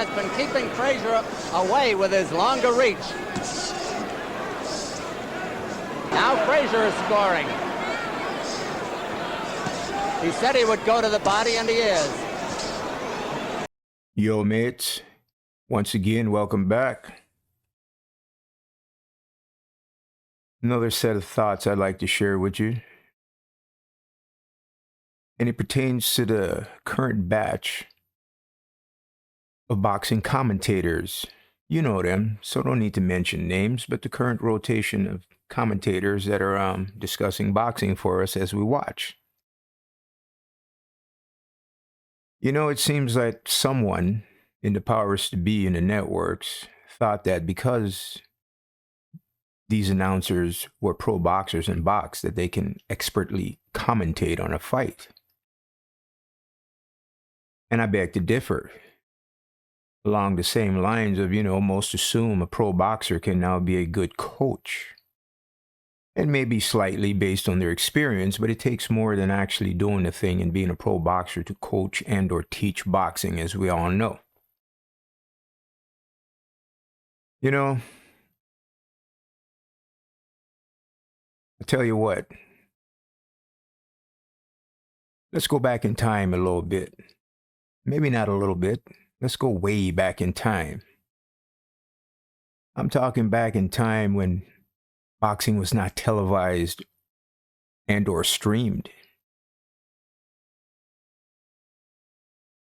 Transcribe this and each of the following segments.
has been keeping Frazier away with his longer reach. Now Frazier is scoring. He said he would go to the body, and he is. Yo, mates. Once again, welcome back. Another set of thoughts I'd like to share with you. And it pertains to the current batch of boxing commentators. You know them, so don't need to mention names, but the current rotation of commentators that are discussing boxing for us as we watch. You know, it seems like someone in the powers to be in the networks thought that because these announcers were pro boxers and box, that they can expertly commentate on a fight. And I beg to differ. Along the same lines of, most assume a pro boxer can now be a good coach. And maybe slightly based on their experience, but it takes more than actually doing the thing and being a pro boxer to coach and or teach boxing, as we all know. You know, I tell you what, let's go back in time a little bit. Maybe not a little bit. Let's go way back in time. I'm talking back in time when boxing was not televised and or streamed.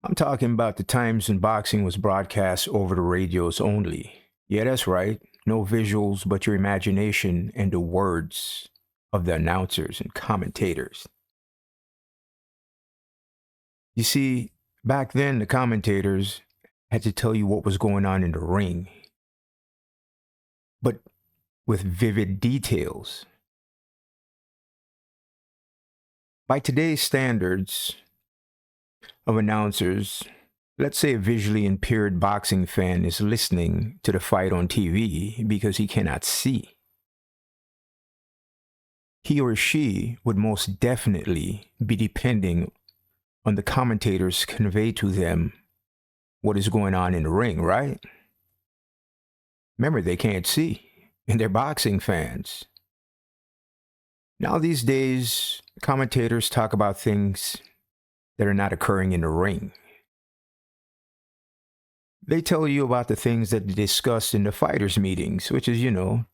I'm talking about the times when boxing was broadcast over the radios only. Yeah, that's right. No visuals, but your imagination and the words of the announcers and commentators. You see, back then the commentators had to tell you what was going on in the ring, but with vivid details. By today's standards of announcers, let's say a visually impaired boxing fan is listening to the fight on TV because he cannot see. He or she would most definitely be depending on the commentators convey to them what is going on in the ring, right? Remember, they can't see, and they're boxing fans. Now, these days, commentators talk about things that are not occurring in the ring. They tell you about the things that they discussed in the fighters' meetings, which is,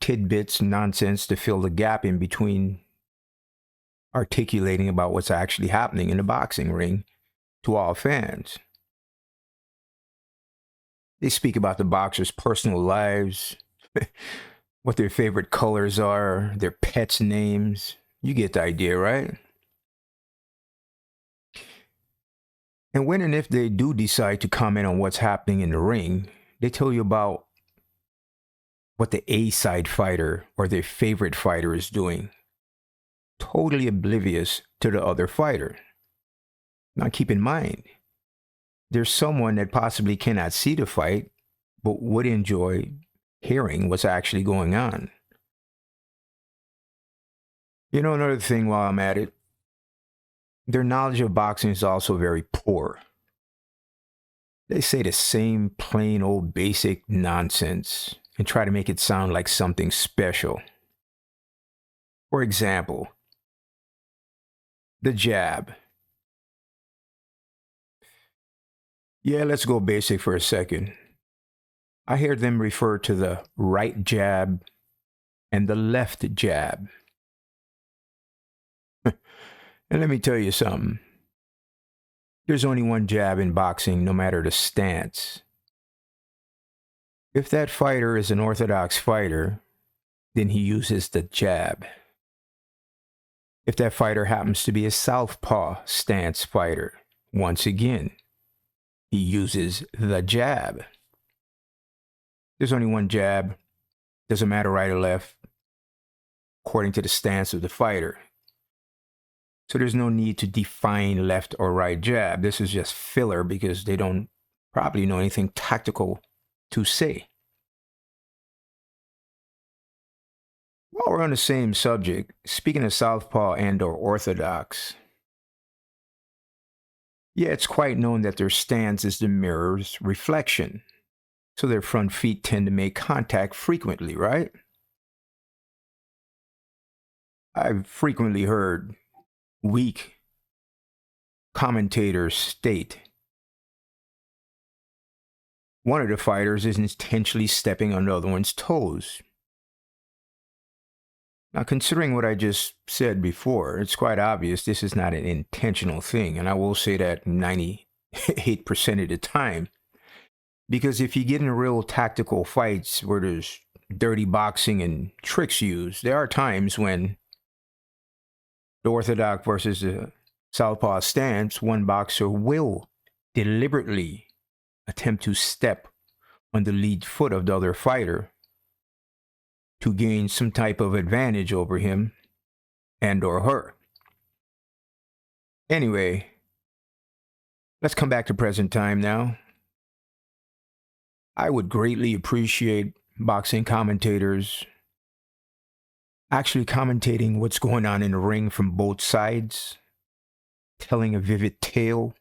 tidbits, nonsense to fill the gap in between articulating about what's actually happening in the boxing ring to all fans. They speak about the boxers' personal lives, what their favorite colors are, their pets' names. You get the idea, right? And when and if they do decide to comment on what's happening in the ring, they tell you about what the A-side fighter or their favorite fighter is doing, totally oblivious to the other fighter. Now keep in mind, there's someone that possibly cannot see the fight, but would enjoy hearing what's actually going on. Another thing while I'm at it, their knowledge of boxing is also very poor. They say the same plain old basic nonsense and try to make it sound like something special. For example, the jab. Yeah, let's go basic for a second. I hear them refer to the right jab and the left jab. And let me tell you something. There's only one jab in boxing, no matter the stance. If that fighter is an orthodox fighter, then he uses the jab. If that fighter happens to be a southpaw stance fighter, once again, he uses the jab. There's only one jab. Doesn't matter right or left, according to the stance of the fighter. So there's no need to define left or right jab. This is just filler because they don't probably know anything tactical to say. While we're on the same subject, speaking of southpaw and or orthodox, Yeah, it's quite known that their stance is the mirror's reflection, so their front feet tend to make contact frequently, right? I've frequently heard weak commentators state one of the fighters is intentionally stepping on the other one's toes. Now, considering what I just said before, it's quite obvious this is not an intentional thing, and I will say that 98% of the time. Because if you get in real tactical fights where there's dirty boxing and tricks used, there are times when the orthodox versus the southpaw stance, one boxer will deliberately attempt to step on the lead foot of the other fighter to gain some type of advantage over him and or her. Anyway, let's come back to present time now. I would greatly appreciate boxing commentators actually commentating what's going on in the ring from both sides, telling a vivid tale,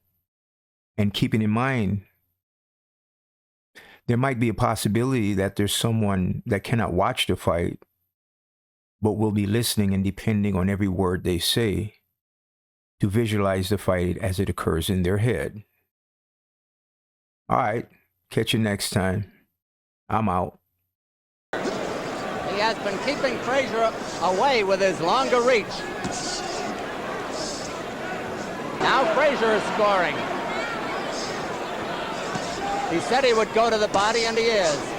and keeping in mind there might be a possibility that there's someone that cannot watch the fight, but will be listening and depending on every word they say to visualize the fight as it occurs in their head. All right, catch you next time. I'm out. He has been keeping Frazier away with his longer reach. Now Frazier is scoring. He said he would go to the body, and he is.